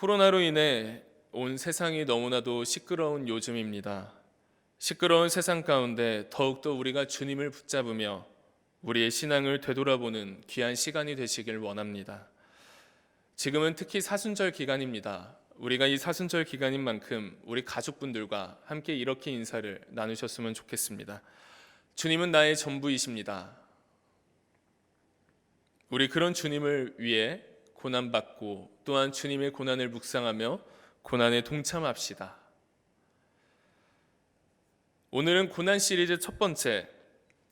코로나로 인해 온 세상이 너무나도 시끄러운 요즘입니다. 시끄러운 세상 가운데 더욱더 우리가 주님을 붙잡으며 우리의 신앙을 되돌아보는 귀한 시간이 되시길 원합니다. 지금은 특히 사순절 기간입니다. 우리가 이 사순절 기간인 만큼 우리 가족분들과 함께 이렇게 인사를 나누셨으면 좋겠습니다. 주님은 나의 전부이십니다. 우리 그런 주님을 위해 고난받고 또한 주님의 고난을 묵상하며 고난에 동참합시다. 오늘은 고난 시리즈 첫 번째,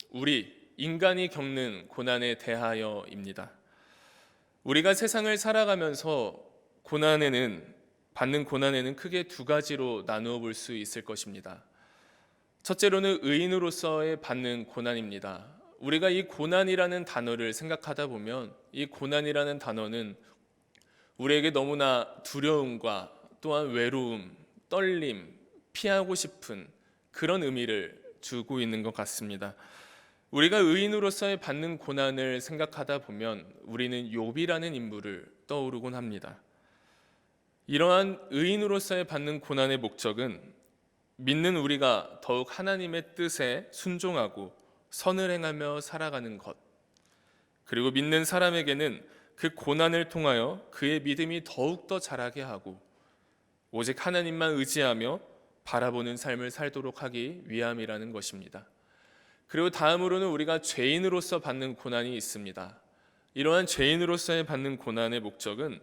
우리 인간이 겪는 고난에 대하여입니다. 우리가 세상을 살아가면서 받는 고난에는 크게 두 가지로 나누어 볼 수 있을 것입니다. 첫째로는 의인으로서의 받는 고난입니다. 우리가 이 고난이라는 단어를 생각하다 보면 이 고난이라는 단어는 우리에게 너무나 두려움과 또한 외로움, 떨림, 피하고 싶은 그런 의미를 주고 있는 것 같습니다. 우리가 의인으로서의 받는 고난을 생각하다 보면 우리는 욥이라는 인물을 떠오르곤 합니다. 이러한 의인으로서의 받는 고난의 목적은 믿는 우리가 더욱 하나님의 뜻에 순종하고 선을 행하며 살아가는 것, 그리고 믿는 사람에게는 그 고난을 통하여 그의 믿음이 더욱더 자라게 하고 오직 하나님만 의지하며 바라보는 삶을 살도록 하기 위함이라는 것입니다. 그리고 다음으로는 우리가 죄인으로서 받는 고난이 있습니다. 이러한 죄인으로서의 받는 고난의 목적은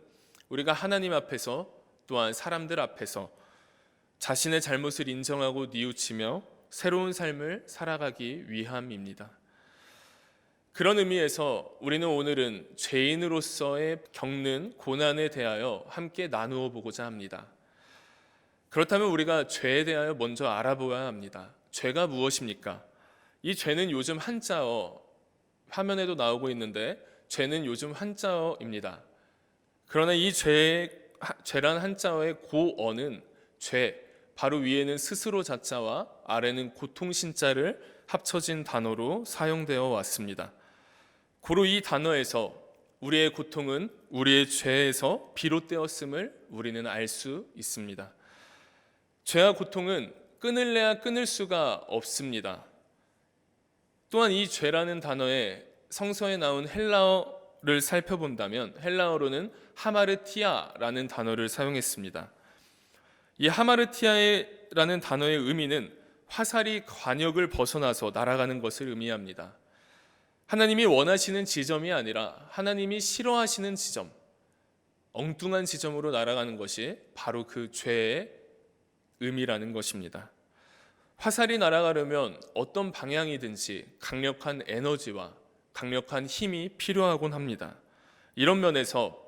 우리가 하나님 앞에서 또한 사람들 앞에서 자신의 잘못을 인정하고 뉘우치며 새로운 삶을 살아가기 위함입니다. 그런 의미에서 우리는 오늘은 죄인으로서의 겪는 고난에 대하여 함께 나누어 보고자 합니다. 그렇다면 우리가 죄에 대하여 먼저 알아보아야 합니다. 죄가 무엇입니까? 이 죄는 요즘 한자어, 화면에도 나오고 있는데 죄는 요즘 한자어입니다. 그러나 이 죄란 한자어의 고어는 죄, 바로 위에는 스스로 자자와 아래는 고통 신자를 합쳐진 단어로 사용되어 왔습니다. 고로 이 단어에서 우리의 고통은 우리의 죄에서 비롯되었음을 우리는 알 수 있습니다. 죄와 고통은 끊을래야 끊을 수가 없습니다. 또한 이 죄라는 단어의 성서에 나온 헬라어를 살펴본다면 헬라어로는 하마르티아라는 단어를 사용했습니다. 이 하마르티아라는 단어의 의미는 화살이 관역을 벗어나서 날아가는 것을 의미합니다. 하나님이 원하시는 지점이 아니라 하나님이 싫어하시는 지점, 엉뚱한 지점으로 날아가는 것이 바로 그 죄의 의미라는 것입니다. 화살이 날아가려면 어떤 방향이든지 강력한 에너지와 강력한 힘이 필요하곤 합니다. 이런 면에서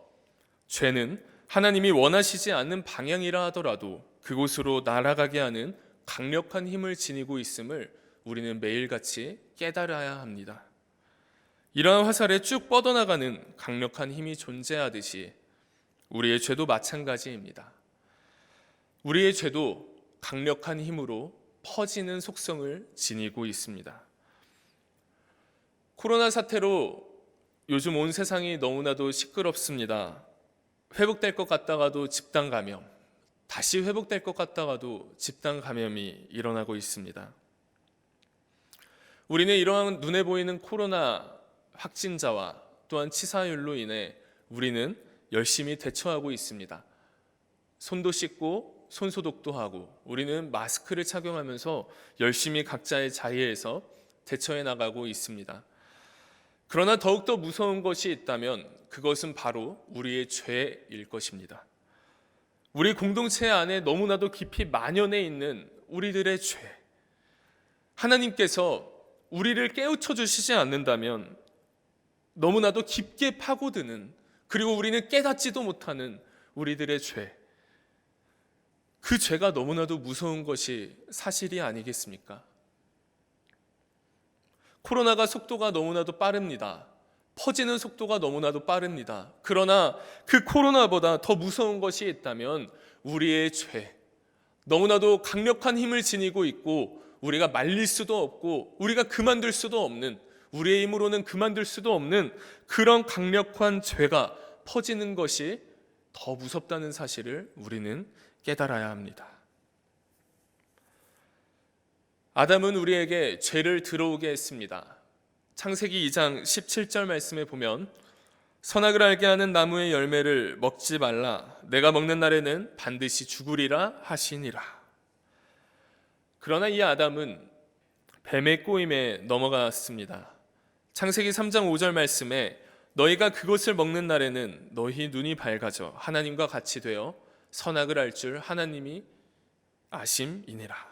죄는 하나님이 원하시지 않는 방향이라 하더라도 그곳으로 날아가게 하는 강력한 힘을 지니고 있음을 우리는 매일같이 깨달아야 합니다. 이러한 화살에 쭉 뻗어나가는 강력한 힘이 존재하듯이 우리의 죄도 마찬가지입니다. 우리의 죄도 강력한 힘으로 퍼지는 속성을 지니고 있습니다. 코로나 사태로 요즘 온 세상이 너무나도 시끄럽습니다. 회복될 것 같다가도 집단 감염, 다시 회복될 것 같다가도 집단 감염이 일어나고 있습니다. 우리는 이러한 눈에 보이는 코로나 확진자와 또한 치사율로 인해 우리는 열심히 대처하고 있습니다. 손도 씻고 손소독도 하고 우리는 마스크를 착용하면서 열심히 각자의 자리에서 대처해 나가고 있습니다. 그러나 더욱더 무서운 것이 있다면 그것은 바로 우리의 죄일 것입니다. 우리 공동체 안에 너무나도 깊이 만연해 있는 우리들의 죄. 하나님께서 우리를 깨우쳐 주시지 않는다면 너무나도 깊게 파고드는, 그리고 우리는 깨닫지도 못하는 우리들의 죄. 그 죄가 너무나도 무서운 것이 사실이 아니겠습니까? 코로나가 속도가 너무나도 빠릅니다. 퍼지는 속도가 너무나도 빠릅니다. 그러나 그 코로나보다 더 무서운 것이 있다면 우리의 죄, 너무나도 강력한 힘을 지니고 있고 우리가 말릴 수도 없고 우리가 그만둘 수도 없는, 우리의 힘으로는 그만둘 수도 없는 그런 강력한 죄가 퍼지는 것이 더 무섭다는 사실을 우리는 깨달아야 합니다. 아담은 우리에게 죄를 들어오게 했습니다. 창세기 2장 17절 말씀에 보면 선악을 알게 하는 나무의 열매를 먹지 말라. 내가 먹는 날에는 반드시 죽으리라 하시니라. 그러나 이 아담은 뱀의 꼬임에 넘어갔습니다. 창세기 3장 5절 말씀에 너희가 그것을 먹는 날에는 너희 눈이 밝아져 하나님과 같이 되어 선악을 알 줄 하나님이 아심이니라.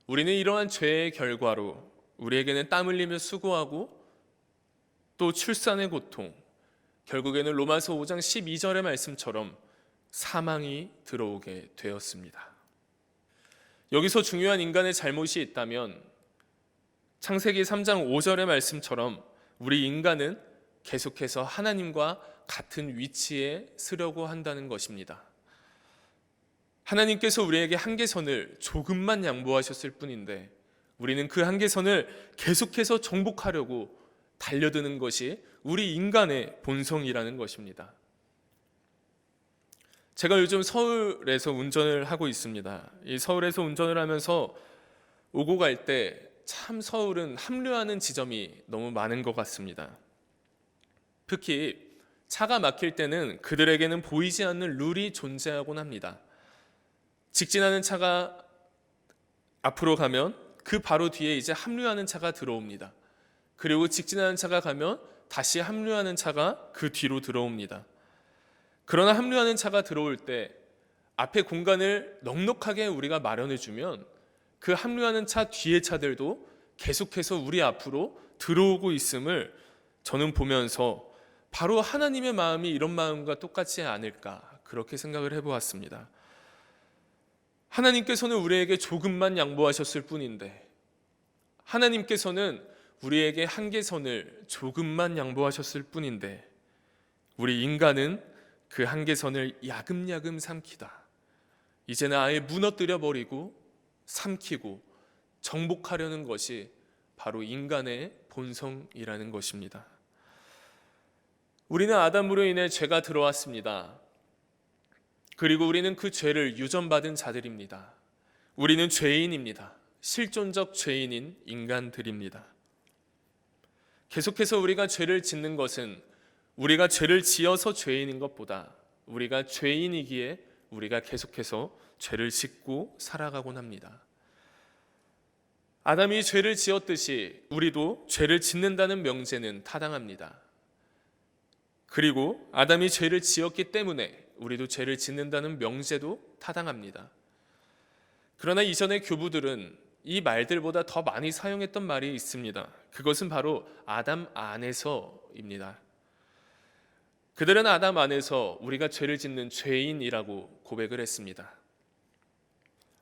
우리는 이러한 죄의 결과로 우리에게는 땀 흘리며 수고하고 또 출산의 고통, 결국에는 로마서 5장 12절의 말씀처럼 사망이 들어오게 되었습니다. 여기서 중요한 인간의 잘못이 있다면 창세기 3장 5절의 말씀처럼 우리 인간은 계속해서 하나님과 같은 위치에 서려고 한다는 것입니다. 하나님께서 우리에게 한계선을 조금만 양보하셨을 뿐인데 우리는 그 한계선을 계속해서 정복하려고 달려드는 것이 우리 인간의 본성이라는 것입니다. 제가 요즘 서울에서 운전을 하고 있습니다. 이 서울에서 운전을 하면서 오고 갈 때 참 서울은 합류하는 지점이 너무 많은 것 같습니다. 특히 차가 막힐 때는 그들에게는 보이지 않는 룰이 존재하곤 합니다. 직진하는 차가 앞으로 가면 그 바로 뒤에 이제 합류하는 차가 들어옵니다. 그리고 직진하는 차가 가면 다시 합류하는 차가 그 뒤로 들어옵니다. 그러나 합류하는 차가 들어올 때 앞에 공간을 넉넉하게 우리가 마련해 주면 그 합류하는 차 뒤의 차들도 계속해서 우리 앞으로 들어오고 있음을 저는 보면서 바로 하나님의 마음이 이런 마음과 똑같지 않을까 그렇게 생각을 해보았습니다. 하나님께서는 우리에게 조금만 양보하셨을 뿐인데 하나님께서는 우리에게 한계선을 조금만 양보하셨을 뿐인데 우리 인간은 그 한계선을 야금야금 삼키다 이제는 아예 무너뜨려 버리고 삼키고 정복하려는 것이 바로 인간의 본성이라는 것입니다. 우리는 아담으로 인해 죄가 들어왔습니다. 그리고 우리는 그 죄를 유전받은 자들입니다. 우리는 죄인입니다. 실존적 죄인인 인간들입니다. 계속해서 우리가 죄를 짓는 것은 우리가 죄를 지어서 죄인인 것보다 우리가 죄인이기에 우리가 계속해서 죄를 짓고 살아가곤 합니다. 아담이 죄를 지었듯이 우리도 죄를 짓는다는 명제는 타당합니다. 그리고 아담이 죄를 지었기 때문에 우리도 죄를 짓는다는 명제도 타당합니다. 그러나 이전의 교부들은 이 말들보다 더 많이 사용했던 말이 있습니다. 그것은 바로 아담 안에서입니다. 그들은 아담 안에서 우리가 죄를 짓는 죄인이라고 고백을 했습니다.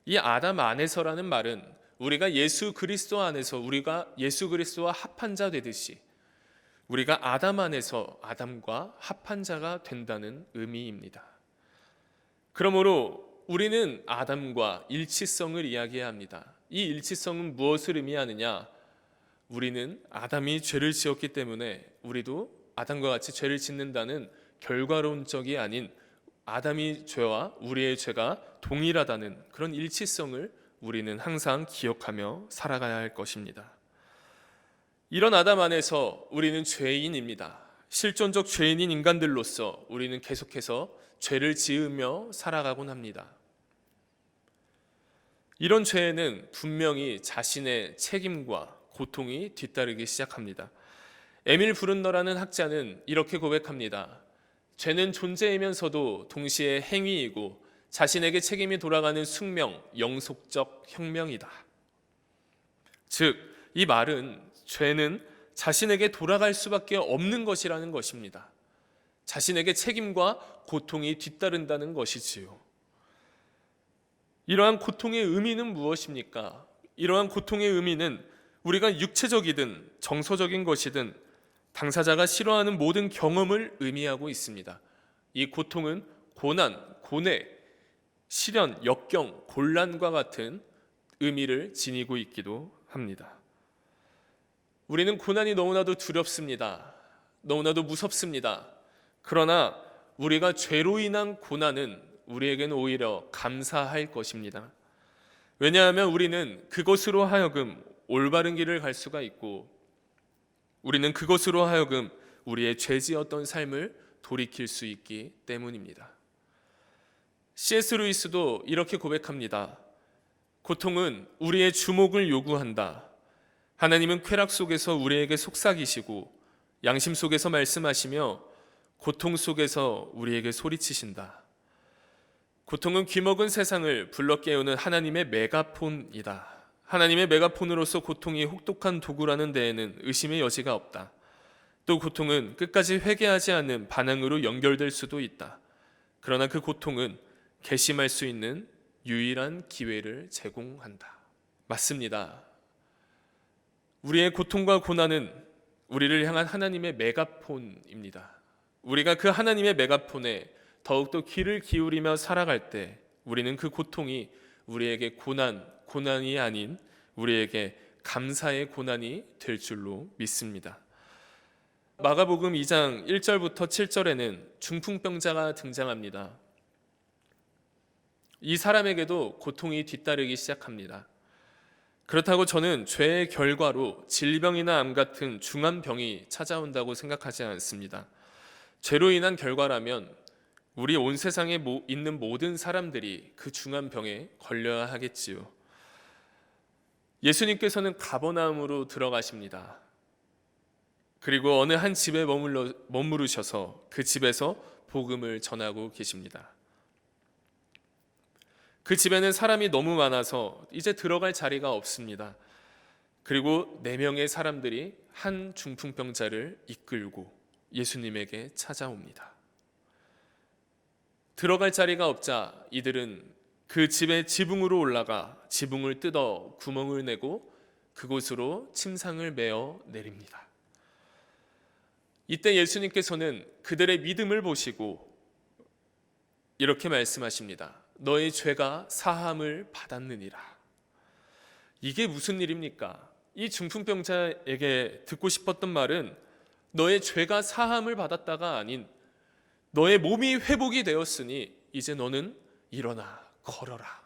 이 아담 안에서라는 말은 우리가 예수 그리스도 안에서 우리가 예수 그리스도와 합한 자 되듯이 우리가 아담 안에서 아담과 합한 자가 된다는 의미입니다. 그러므로 우리는 아담과 일치성을 이야기해야 합니다. 이 일치성은 무엇을 의미하느냐? 우리는 아담이 죄를 지었기 때문에 우리도 아담과 같이 죄를 짓는다는 결과론적이 아닌 아담이 죄와 우리의 죄가 동일하다는 그런 일치성을 우리는 항상 기억하며 살아가야 할 것입니다. 이런 아담 안에서 우리는 죄인입니다. 실존적 죄인인 인간들로서 우리는 계속해서 죄를 지으며 살아가곤 합니다. 이런 죄에는 분명히 자신의 책임과 고통이 뒤따르기 시작합니다. 에밀 브룬너라는 학자는 이렇게 고백합니다. 죄는 존재이면서도 동시에 행위이고 자신에게 책임이 돌아가는 숙명, 영속적 혁명이다. 즉, 이 말은 죄는 자신에게 돌아갈 수밖에 없는 것이라는 것입니다. 자신에게 책임과 고통이 뒤따른다는 것이지요. 이러한 고통의 의미는 무엇입니까? 이러한 고통의 의미는 우리가 육체적이든 정서적인 것이든 당사자가 싫어하는 모든 경험을 의미하고 있습니다. 이 고통은 고난, 고뇌, 시련, 역경, 곤란과 같은 의미를 지니고 있기도 합니다. 우리는 고난이 너무나도 두렵습니다. 너무나도 무섭습니다. 그러나 우리가 죄로 인한 고난은 우리에게는 오히려 감사할 것입니다. 왜냐하면 우리는 그것으로 하여금 올바른 길을 갈 수가 있고, 우리는 그것으로 하여금 우리의 죄지었던 삶을 돌이킬 수 있기 때문입니다. C.S. 루이스도 이렇게 고백합니다. 고통은 우리의 주목을 요구한다. 하나님은 쾌락 속에서 우리에게 속삭이시고 양심 속에서 말씀하시며 고통 속에서 우리에게 소리치신다. 고통은 귀먹은 세상을 불러 깨우는 하나님의 메가폰이다. 하나님의 메가폰으로서 고통이 혹독한 도구라는 데에는 의심의 여지가 없다. 또 고통은 끝까지 회개하지 않는 반항으로 연결될 수도 있다. 그러나 그 고통은 괘씸할 수 있는 유일한 기회를 제공한다. 맞습니다. 우리의 고통과 고난은 우리를 향한 하나님의 메가폰입니다. 우리가 그 하나님의 메가폰에 더욱더 귀를 기울이며 살아갈 때 우리는 그 고통이 우리에게 고난이 아닌 우리에게 감사의 고난이 될 줄로 믿습니다. 마가복음 2장 1절부터 7절에는 중풍병자가 등장합니다. 이 사람에게도 고통이 뒤따르기 시작합니다. 그렇다고 저는 죄의 결과로 질병이나 암 같은 중한 병이 찾아온다고 생각하지 않습니다. 죄로 인한 결과라면 우리 온 세상에 있는 모든 사람들이 그 중한 병에 걸려야 하겠지요. 예수님께서는 가버나움으로 들어가십니다. 그리고 어느 한 집에 머무르셔서 그 집에서 복음을 전하고 계십니다. 그 집에는 사람이 너무 많아서 이제 들어갈 자리가 없습니다. 그리고 4명의 사람들이 한 중풍병자를 이끌고 예수님에게 찾아옵니다. 들어갈 자리가 없자 이들은 그 집의 지붕으로 올라가 지붕을 뜯어 구멍을 내고 그곳으로 침상을 메어 내립니다. 이때 예수님께서는 그들의 믿음을 보시고 이렇게 말씀하십니다. 너의 죄가 사함을 받았느니라. 이게 무슨 일입니까? 이 중풍병자에게 듣고 싶었던 말은 너의 죄가 사함을 받았다가 아닌 너의 몸이 회복이 되었으니 이제 너는 일어나 걸어라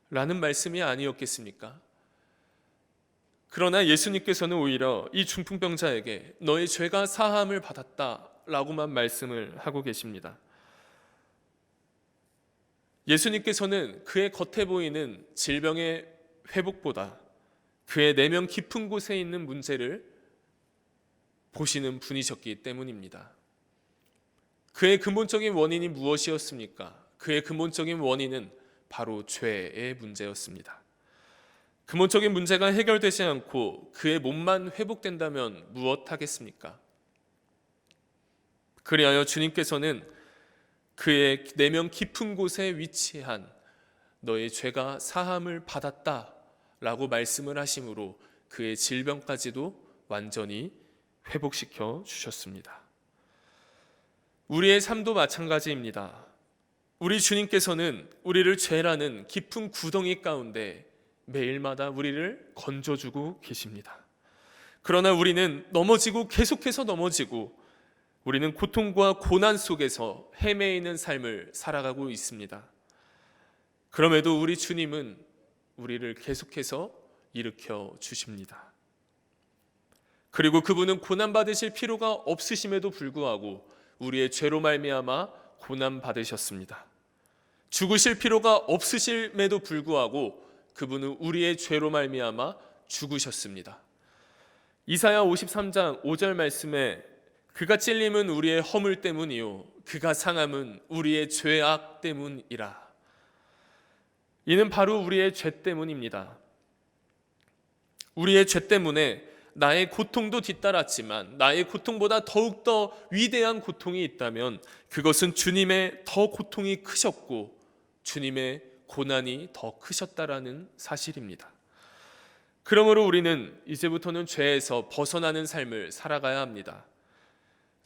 라는 말씀이 아니었겠습니까? 그러나 예수님께서는 오히려 이 중풍병자에게 너의 죄가 사함을 받았다 라고만 말씀을 하고 계십니다. 예수님께서는 그의 겉에 보이는 질병의 회복보다 그의 내면 깊은 곳에 있는 문제를 보시는 분이셨기 때문입니다. 그의 근본적인 원인이 무엇이었습니까? 그의 근본적인 원인은 바로 죄의 문제였습니다. 근본적인 문제가 해결되지 않고 그의 몸만 회복된다면 무엇하겠습니까? 그리하여 주님께서는 그의 내면 깊은 곳에 위치한 너의 죄가 사함을 받았다 라고 말씀을 하심으로 그의 질병까지도 완전히 회복시켜 주셨습니다. 우리의 삶도 마찬가지입니다. 우리 주님께서는 우리를 죄라는 깊은 구덩이 가운데 매일마다 우리를 건져주고 계십니다. 그러나 우리는 넘어지고 계속해서 넘어지고 우리는 고통과 고난 속에서 헤매이는 삶을 살아가고 있습니다. 그럼에도 우리 주님은 우리를 계속해서 일으켜 주십니다. 그리고 그분은 고난받으실 필요가 없으심에도 불구하고 우리의 죄로 말미암아 고난받으셨습니다. 죽으실 필요가 없으심에도 불구하고 그분은 우리의 죄로 말미암아 죽으셨습니다. 이사야 53장 5절 말씀에 그가 찔림은 우리의 허물 때문이요 그가 상함은 우리의 죄악 때문이라. 이는 바로 우리의 죄 때문입니다. 우리의 죄 때문에 나의 고통도 뒤따랐지만 나의 고통보다 더욱더 위대한 고통이 있다면 그것은 주님의 더 고통이 크셨고 주님의 고난이 더 크셨다라는 사실입니다. 그러므로 우리는 이제부터는 죄에서 벗어나는 삶을 살아가야 합니다.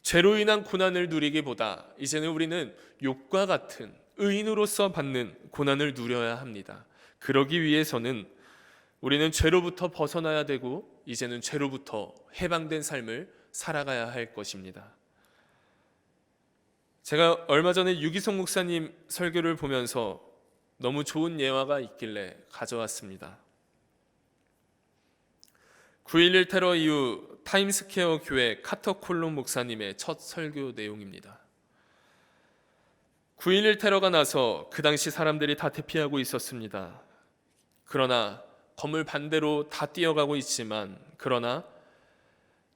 죄로 인한 고난을 누리기보다 이제는 우리는 욥과 같은 의인으로서 받는 고난을 누려야 합니다. 그러기 위해서는 우리는 죄로부터 벗어나야 되고 이제는 죄로부터 해방된 삶을 살아가야 할 것입니다. 제가 얼마 전에 유기성 목사님 설교를 보면서 너무 좋은 예화가 있길래 가져왔습니다. 9.11 테러 이후 타임스퀘어 교회 카터 콜론 목사님의 첫 설교 내용입니다. 9.11 테러가 나서 그 당시 사람들이 다 대피하고 있었습니다. 그러나 건물 반대로 다 뛰어가고 있지만, 그러나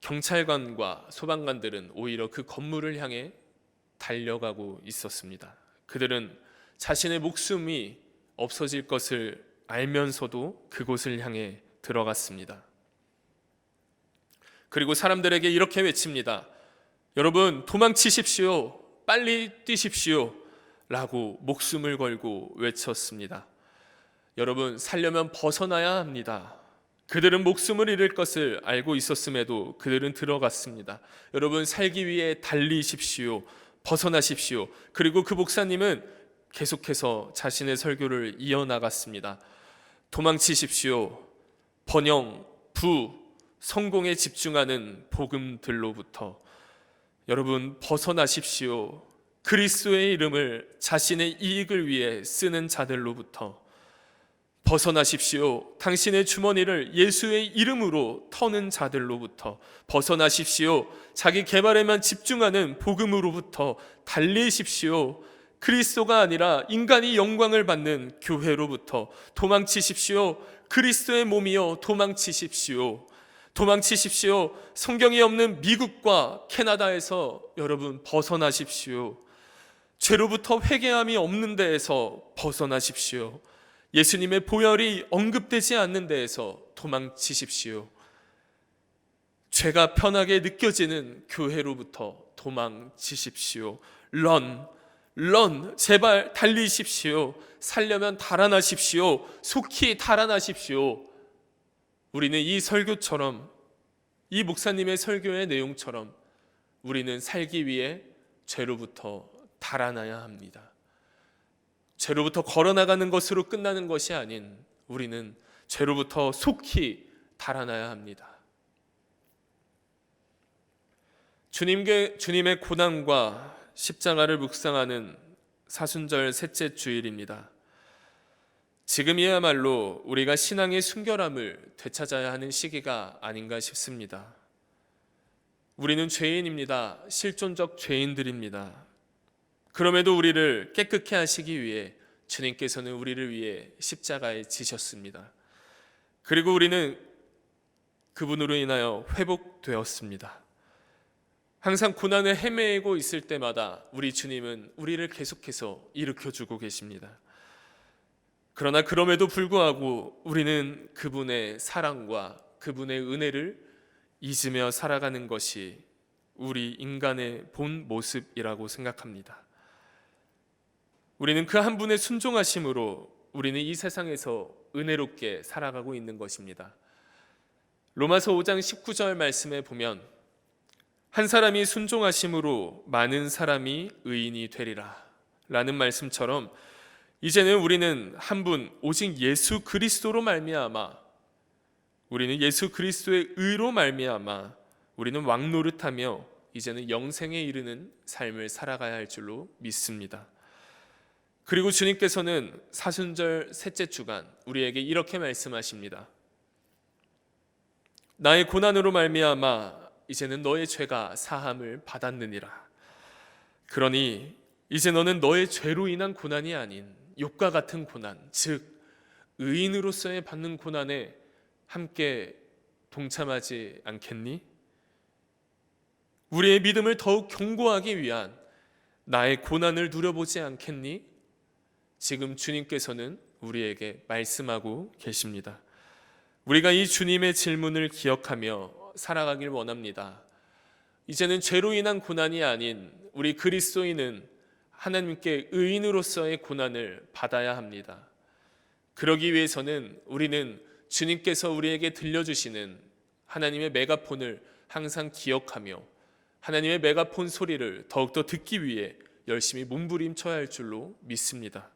경찰관과 소방관들은 오히려 그 건물을 향해 달려가고 있었습니다. 그들은 자신의 목숨이 없어질 것을 알면서도 그곳을 향해 들어갔습니다. 그리고 사람들에게 이렇게 외칩니다. 여러분, 도망치십시오. 빨리 뛰십시오. 라고 목숨을 걸고 외쳤습니다. 여러분, 살려면 벗어나야 합니다. 그들은 목숨을 잃을 것을 알고 있었음에도 그들은 들어갔습니다. 여러분, 살기 위해 달리십시오. 벗어나십시오. 그리고 그 목사님은 계속해서 자신의 설교를 이어나갔습니다. 도망치십시오. 번영, 부, 성공에 집중하는 복음들로부터 여러분 벗어나십시오. 그리스도의 이름을 자신의 이익을 위해 쓰는 자들로부터 벗어나십시오. 당신의 주머니를 예수의 이름으로 터는 자들로부터 벗어나십시오. 자기 개발에만 집중하는 복음으로부터 달리십시오. 그리스도가 아니라 인간이 영광을 받는 교회로부터 도망치십시오. 그리스도의 몸이여 도망치십시오. 도망치십시오. 성경이 없는 미국과 캐나다에서 여러분 벗어나십시오. 죄로부터 회개함이 없는 데에서 벗어나십시오. 예수님의 보혈이 언급되지 않는 데에서 도망치십시오. 죄가 편하게 느껴지는 교회로부터 도망치십시오. 런, 제발 달리십시오. 살려면 달아나십시오. 속히 달아나십시오. 우리는 이 설교처럼, 이 목사님의 설교의 내용처럼 우리는 살기 위해 죄로부터 달아나야 합니다. 죄로부터 걸어나가는 것으로 끝나는 것이 아닌 우리는 죄로부터 속히 달아나야 합니다. 주님의 고난과 십자가를 묵상하는 사순절 셋째 주일입니다. 지금이야말로 우리가 신앙의 순결함을 되찾아야 하는 시기가 아닌가 싶습니다. 우리는 죄인입니다. 실존적 죄인들입니다. 그럼에도 우리를 깨끗게 하시기 위해 주님께서는 우리를 위해 십자가에 지셨습니다. 그리고 우리는 그분으로 인하여 회복되었습니다. 항상 고난을 헤매고 있을 때마다 우리 주님은 우리를 계속해서 일으켜주고 계십니다. 그러나 그럼에도 불구하고 우리는 그분의 사랑과 그분의 은혜를 잊으며 살아가는 것이 우리 인간의 본 모습이라고 생각합니다. 우리는 그 한 분의 순종하심으로 우리는 이 세상에서 은혜롭게 살아가고 있는 것입니다. 로마서 5장 19절 말씀에 보면 한 사람이 순종하심으로 많은 사람이 의인이 되리라 라는 말씀처럼 이제는 우리는 한 분 오직 예수 그리스도로 말미암아, 우리는 예수 그리스도의 의로 말미암아 우리는 왕노릇하며 이제는 영생에 이르는 삶을 살아가야 할 줄로 믿습니다. 그리고 주님께서는 사순절 셋째 주간 우리에게 이렇게 말씀하십니다. 나의 고난으로 말미암아 이제는 너의 죄가 사함을 받았느니라. 그러니 이제 너는 너의 죄로 인한 고난이 아닌 욕과 같은 고난, 즉 의인으로서의 받는 고난에 함께 동참하지 않겠니? 우리의 믿음을 더욱 견고하기 위한 나의 고난을 누려보지 않겠니? 지금 주님께서는 우리에게 말씀하고 계십니다. 우리가 이 주님의 질문을 기억하며 살아가길 원합니다. 이제는 죄로 인한 고난이 아닌 우리 그리스도인은 하나님께 의인으로서의 고난을 받아야 합니다. 그러기 위해서는 우리는 주님께서 우리에게 들려주시는 하나님의 메가폰을 항상 기억하며 하나님의 메가폰 소리를 더욱더 듣기 위해 열심히 몸부림쳐야 할 줄로 믿습니다.